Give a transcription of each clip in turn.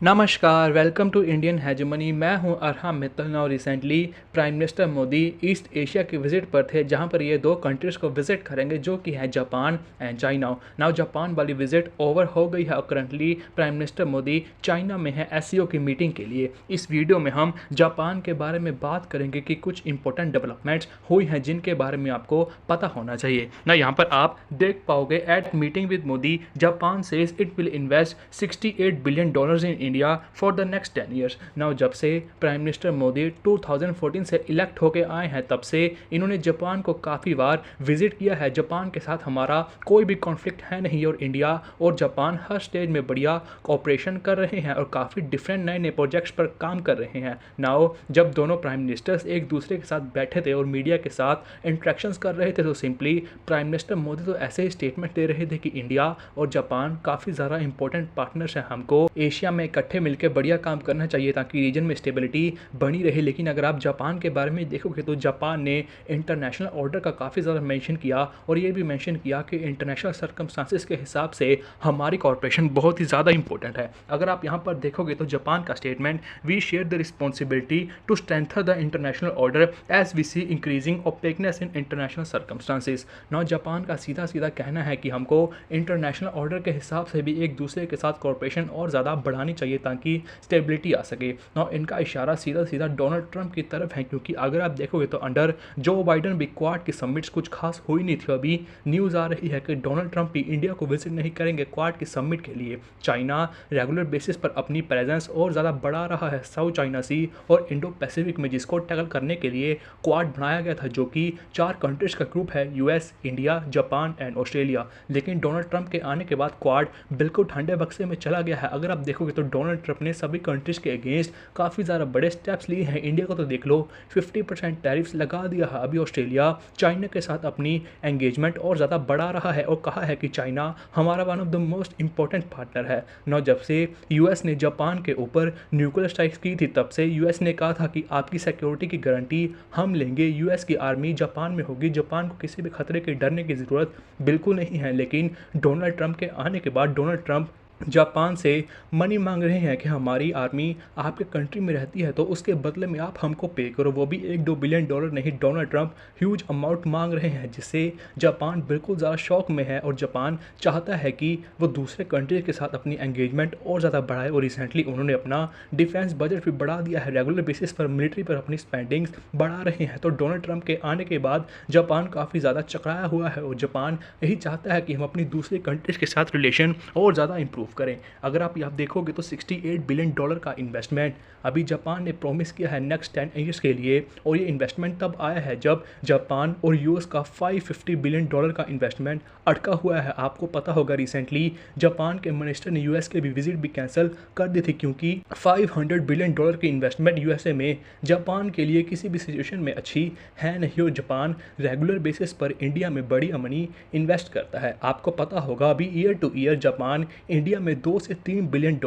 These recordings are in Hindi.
नमस्कार, वेलकम टू इंडियन हेजेमनी। मैं हूं Arham Mittal. Now recently prime minister Modi East Asia की विजिट पर थे, जहां पर ये दो कंट्रीज़ को विजिट करेंगे जो कि है Japan and China. Now Japan वाली विजिट ओवर हो गई है और currently prime minister Modi China में है एससीओ की मीटिंग के लिए। इस वीडियो में हम जापान के बारे में बात करेंगे कि कुछ इंपॉर्टेंट डेवलपमेंट्स हुई हैं जिनके बारे में आपको पता होना चाहिए ना। यहाँ पर आप देख पाओगे eight meeting with Modi Japan says it will invest $68 billion in India for the next 10 years. Now जब से प्राइम मिनिस्टर मोदी 2014 से इलेक्ट होके आए हैं तब से इन्होंने जापान को काफ़ी बार विजिट किया है। जापान के साथ हमारा कोई भी कॉन्फ्लिक्ट है नहीं और इंडिया और जापान हर स्टेज में बढ़िया कोऑपरेशन कर रहे हैं और काफ़ी डिफरेंट नए नए प्रोजेक्ट्स पर काम कर रहे हैं। नाउ जब दोनों प्राइम मिनिस्टर्स एक दूसरे के साथ बैठे थे और मीडिया के साथ इंट्रैक्शंस कर रहे थे तो सिंपली प्राइम मिनिस्टर मोदी तो ऐसे ही स्टेटमेंट दे रहे थे कि इंडिया और जापान काफ़ी ज़्यादा इंपॉर्टेंट पार्टनर्स हैं, हमको एशिया में इकट्ठे मिलकर बढ़िया काम करना चाहिए ताकि रीजन में स्टेबिलिटी बनी रहे। लेकिन अगर आप जापान के बारे में देखोगे तो जापान ने इंटरनेशनल ऑर्डर का काफ़ी ज़्यादा मेंशन किया और ये भी मेंशन किया कि इंटरनेशनल सर्कमस्टांसिस के हिसाब से हमारी कॉर्पोरेशन बहुत ही ज़्यादा इंपॉर्टेंट है। अगर आप यहाँ पर देखोगे तो जापान का statement, we share the responsibility to strengthen the international order as we see increasing opaqueness in international circumstances. Now Japan का सीधा सीधा कहना है कि हमको इंटरनेशनल ऑर्डर के हिसाब से भी एक दूसरे के साथ कॉर्पोरेशन और ज़्यादा बढ़ानी चाहिए ताकि स्टेबिलिटी आ सके। ना इनका इशारा सीधा सीधा डोनाल्ड ट्रंप की तरफ है, क्योंकि अगर आप देखोगे तो अंडर जो बाइडन भी क्वाड की समिट्स कुछ खास हुई नहीं थी। अभी न्यूज़ आ रही है कि डोनाल्ड ट्रंप भी इंडिया को विजिट नहीं करेंगे क्वाड की समिट के लिए। चाइना रेगुलर बेसिस पर अपनी प्रेजेंस और ज़्यादा बढ़ा रहा है साउथ चाइना सी और इंडो पैसिफिक में, जिसको टैकल करने के लिए क्वाड बनाया गया था जो कि 4 कंट्रीज का ग्रुप है, US, India, Japan and Australia. लेकिन डोनाल्ड ट्रंप के आने के बाद क्वाड बिल्कुल ठंडे बक्से में चला गया है। अगर आप देखोगे तो डोनाल्ड ट्रंप ने सभी कंट्रीज के अगेंस्ट काफ़ी ज़्यादा बड़े स्टेप्स लिए हैं। इंडिया को तो देख लो 50% टैरिफ्स लगा दिया है। अभी ऑस्ट्रेलिया चाइना के साथ अपनी एंगेजमेंट और ज़्यादा बढ़ा रहा है और कहा है कि चाइना हमारा one of the most important partner है। नौ जब से यूएस ने जापान के ऊपर न्यूक्लियर स्ट्राइक्स की थी तब से यूएस ने कहा था कि आपकी सिक्योरिटी की गारंटी हम लेंगे। यूएस की आर्मी जापान में होगी, जापान को किसी भी खतरे के डरने की ज़रूरत बिल्कुल नहीं है। लेकिन डोनाल्ड ट्रंप के आने के बाद डोनाल्ड ट्रंप जापान से मनी मांग रहे हैं कि हमारी आर्मी आपके कंट्री में रहती है तो उसके बदले में आप हमको पे करो, वो भी $1-2 बिलियन नहीं। डोनाल्ड ट्रंप ह्यूज अमाउंट मांग रहे हैं जिससे जापान बिल्कुल ज़्यादा शॉक में है और जापान चाहता है कि वो दूसरे कंट्री के साथ अपनी एंगेजमेंट और ज़्यादा बढ़ाए। और रिसेंटली उन्होंने अपना डिफेंस बजट भी बढ़ा दिया है, रेगुलर बेसिस पर मिलिट्री पर अपनी स्पेंडिंग्स बढ़ा रहे हैं। तो डोनाल्ड ट्रंप के आने के बाद जापान काफ़ी ज़्यादा चकराया हुआ है और जापान यही चाहता है कि हम अपनी दूसरी कंट्रीज़ के साथ रिलेशन और ज़्यादा इंप्रूव करें। अगर आप यहाँ देखोगे तो $68 बिलियन का इन्वेस्टमेंट अभी जापान ने प्रॉमिस किया है नेक्स्ट 10 ईयर्स के लिए। और ये इन्वेस्टमेंट तब आया है जब जापान और यूएस का $550 बिलियन का इन्वेस्टमेंट अटका हुआ है। आपको पता होगा रिसेंटली जापान के मिनिस्टर ने यूएस के भी विजिट भी कैंसिल कर दी थी क्योंकि $500 बिलियन की इन्वेस्टमेंट यूएसए में जापान के लिए किसी भी सिचुएशन में अच्छी है नहीं और जापान रेगुलर बेसिस पर इंडिया में बड़ी मनी इन्वेस्ट करता है। आपको पता होगा अभी year two year Japan India में $2 से $3 बिलियन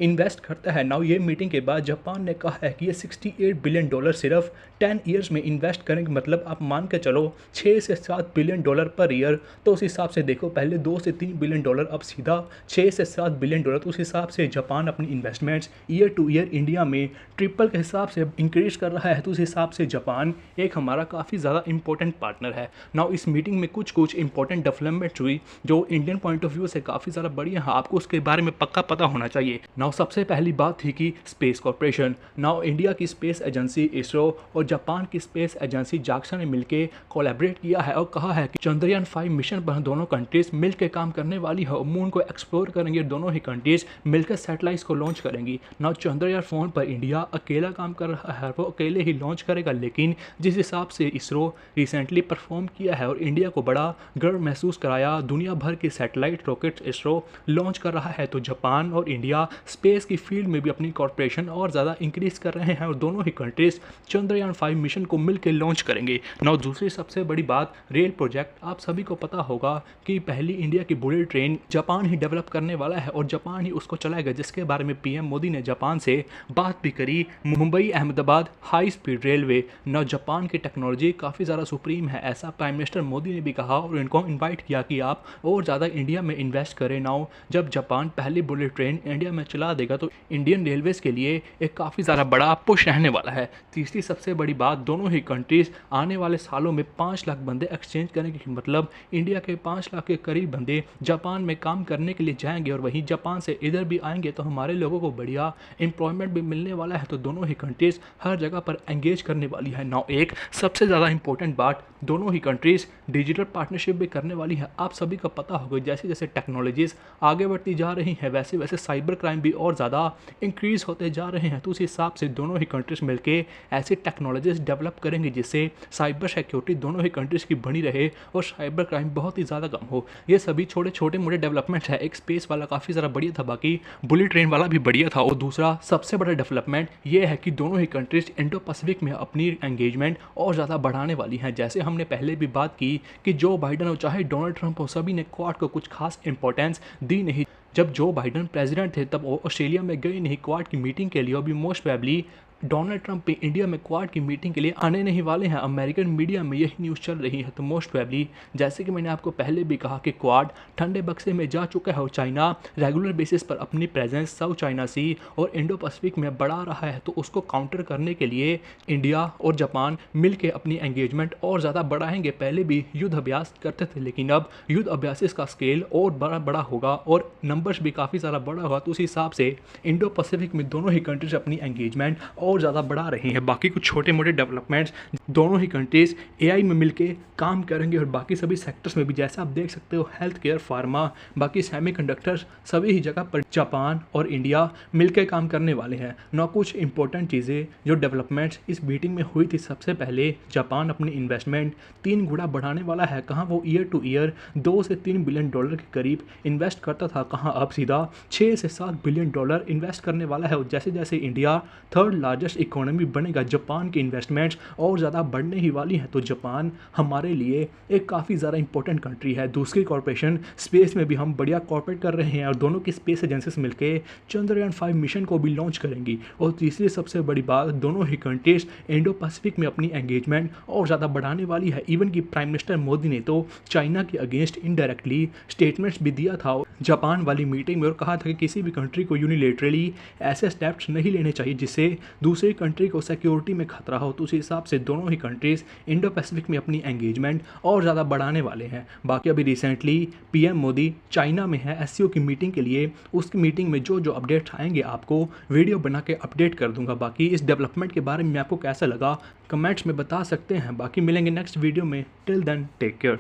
इन्वेस्ट करता है। नाउ ये मीटिंग के बाद जापान ने कहा है कि ये $68 बिलियन सिर्फ 10 ईयर्स में इन्वेस्ट करेंगे। मतलब आप मान के चलो 6 से 7 बिलियन डॉलर पर ईयर। तो उस हिसाब से देखो, पहले 2 से 3 बिलियन डॉलर, अब सीधा 6 से 7 बिलियन डॉलर। तो उस हिसाब से जापान अपनी investments year two year India में ट्रिपल के हिसाब से इंक्रीज कर रहा है। तो उस हिसाब से जापान एक हमारा काफ़ी ज़्यादा इंपॉर्टेंट पार्टनर है। नाउ इस मीटिंग में कुछ इंपॉर्टेंट डेवलपमेंट हुई जो इंडियन पॉइंट ऑफ व्यू से काफ़ी ज़्यादा बढ़िया है, आपको उसके बारे में पक्का पता होना चाहिए। नाउ सबसे पहली बात थी कि स्पेस कॉर्पोरेशन। नाउ इंडिया की स्पेस एजेंसी इसरो और जापान की स्पेस एजेंसी जाक्सा ने मिलकर कोलैबोरेट किया है और कहा है कि चंद्रयान 5 मिशन पर दोनों कंट्रीज मिलकर काम करने वाली है और मून को एक्सप्लोर करेंगे। दोनों ही कंट्रीज मिलकर सैटेलाइट्स को लॉन्च करेंगी। नाउ चंद्रयान 4 पर इंडिया अकेला काम कर रहा है, वो अकेले ही लॉन्च करेगा। लेकिन जिस हिसाब से इसरो रिसेंटली परफॉर्म किया है और इंडिया को बड़ा गर्व महसूस कराया, दुनिया भर की सैटेलाइट रॉकेट्स इसरो लॉन्च कर रहा है, तो जापान और इंडिया स्पेस की फील्ड में भी अपनी कॉर्पोरेशन और ज़्यादा इंक्रीज कर रहे हैं और दोनों ही कंट्रीज चंद्रयान 5 मिशन को मिलकर लॉन्च करेंगे। नाउ दूसरी सबसे बड़ी बात, रेल प्रोजेक्ट। आप सभी को पता होगा कि पहली इंडिया की बुलेट ट्रेन जापान ही डेवलप करने वाला है और जापान ही उसको चलाएगा, जिसके बारे में पीएम मोदी ने जापान से बात भी करी। Mumbai Ahmedabad high speed railway. Now Japan की टेक्नोलॉजी काफ़ी ज़्यादा सुप्रीम है, ऐसा प्राइम मिनिस्टर मोदी ने भी कहा और इनको इन्वाइट किया कि आप और ज़्यादा इंडिया में इन्वेस्ट करें। नाउ जब जापान पहली बुलेट ट्रेन इंडिया में चला देगा तो इंडियन रेलवेज़ के लिए एक काफ़ी ज़्यादा बड़ा पुश रहने वाला है। तीसरी सबसे बड़ी बात, दोनों ही कंट्रीज़ आने वाले सालों में 5 लाख बंदे एक्सचेंज करेंगे, मतलब इंडिया के 5 लाख के करीब बंदे जापान में काम करने के लिए जाएंगे और वहीं जापान से इधर भी आएंगे तो हमारे लोगों को बढ़िया एम्प्लॉयमेंट भी मिलने वाला है। तो दोनों ही कंट्रीज़ हर जगह पर एंगेज करने वाली है। नाउ एक सबसे ज़्यादा इंपॉर्टेंट बात, दोनों ही कंट्रीज़ डिजिटल पार्टनरशिप भी करने वाली है। आप सभी को पता होगा जैसे जैसे टेक्नोलॉजीज़ आगे बढ़ती जा रही हैं वैसे वैसे साइबर क्राइम भी और ज़्यादा इंक्रीज़ होते जा रहे हैं। तो उस हिसाब से दोनों ही कंट्रीज़ मिलकर ऐसी टेक्नोलॉजीज़ डेवलप करेंगे जिससे साइबर सिक्योरिटी दोनों ही कंट्रीज़ की बनी रहे और साइबर क्राइम बहुत ही ज़्यादा कम हो। ये सभी छोटे मोटे डेवलपमेंट्स है। एक स्पेस वाला काफ़ी ज़्यादा बढ़िया था, बाकी बुलेट ट्रेन वाला भी बढ़िया था। और दूसरा सबसे बड़ा डेवलपमेंट ये है कि दोनों ही कंट्रीज़ इंडो पैसिफिक में अपनी एंगेजमेंट और ज़्यादा बढ़ाने वाली हैं। जैसे हमने पहले भी बात की कि जो बाइडन हो चाहे डोनाल्ड ट्रंप हो, सभी ने क्वाड को कुछ खास इंपॉर्टेंस दी नहीं। जब जो बाइडन प्रेसिडेंट थे तब वो ऑस्ट्रेलिया में गए नहीं क्वाड की मीटिंग के लिए। अभी मोस्ट प्रोबेबली डोनाल्ड ट्रंप भी इंडिया में क्वाड की मीटिंग के लिए आने नहीं वाले हैं। अमेरिकन मीडिया में यही न्यूज़ चल रही है। तो मोस्ट प्रोबेबली जैसे कि मैंने आपको पहले भी कहा कि क्वाड ठंडे बक्से में जा चुका है और चाइना रेगुलर बेसिस पर अपनी प्रेजेंस साउथ चाइना सी और इंडो पैसिफिक में बढ़ा रहा है। तो उसको काउंटर करने के लिए इंडिया और जापान मिलकर अपनी एंगेजमेंट और ज़्यादा बढ़ाएंगे। पहले भी युद्ध अभ्यास करते थे लेकिन अब युद्ध अभ्यास का स्केल और बड़ा होगा और नंबर्स भी काफ़ी ज़्यादा बड़ा होगा। तो उस हिसाब से इंडो पैसिफिक में दोनों ही कंट्रीज अपनी एंगेजमेंट और ज़्यादा बढ़ा रही हैं। बाकी कुछ छोटे मोटे डेवलपमेंट्स, दोनों ही कंट्रीज़ एआई में मिलके काम करेंगे और बाकी सभी सेक्टर्स में भी, जैसा आप देख सकते हो हेल्थ केयर, फार्मा, बाकी सेमीकंडक्टर्स, सभी ही जगह पर जापान और इंडिया मिलकर काम करने वाले हैं। ना कुछ इंपॉर्टेंट चीज़ें जो डेवलपमेंट्स इस मीटिंग में हुई थी, सबसे पहले जापान अपनी इन्वेस्टमेंट 3 गुना बढ़ाने वाला है। कहाँ वो ईयर टू ईयर 2 से 3 बिलियन डॉलर के करीब इन्वेस्ट करता था, कहाँ अब सीधा 6 से 7 बिलियन डॉलर इन्वेस्ट करने वाला है। और जैसे जैसे इंडिया थर्ड लार्जेस्ट इकोनॉमी बनेगा, जापान की इन्वेस्टमेंट्स और ज़्यादा बढ़ने ही वाली हैं। तो जापान हमारे लिए एक काफ़ी ज़्यादा इंपॉर्टेंट कंट्री है। दूसरी कॉर्पोरेशन स्पेस में भी हम बढ़िया कॉर्पोरेट कर रहे हैं और दोनों की स्पेस एजेंसीज मिलकर चंद्रयान 5 मिशन को भी लॉन्च करेंगी। और तीसरी सबसे बड़ी बात, दोनों ही कंट्रीज इंडो पैसिफिक में अपनी एंगेजमेंट और ज़्यादा बढ़ाने वाली है। इवन कि प्राइम मिनिस्टर मोदी ने तो चाइना के अगेंस्ट इनडायरेक्टली स्टेटमेंट्स भी दिया था जापान वाली मीटिंग में और कहा था कि किसी भी कंट्री को यूनिलेटरली ऐसे स्टेप्स नहीं लेने चाहिए जिससे दूसरी कंट्री को सिक्योरिटी में खतरा हो। तो उस हिसाब से दोनों ही कंट्रीज़ इंडो पैसिफिक में अपनी एंगेजमेंट और ज़्यादा बढ़ाने वाले हैं। बाकी अभी रिसेंटली पीएम मोदी चाइना में है एससीओ की मीटिंग के लिए। उसकी मीटिंग में जो जो अपडेट्स आएंगे आपको वीडियो बना के अपडेट कर दूंगा। बाकी इस डेवलपमेंट के बारे में आपको कैसा लगा कमेंट्स में बता सकते हैं। बाकी मिलेंगे नेक्स्ट वीडियो में। Till then take care.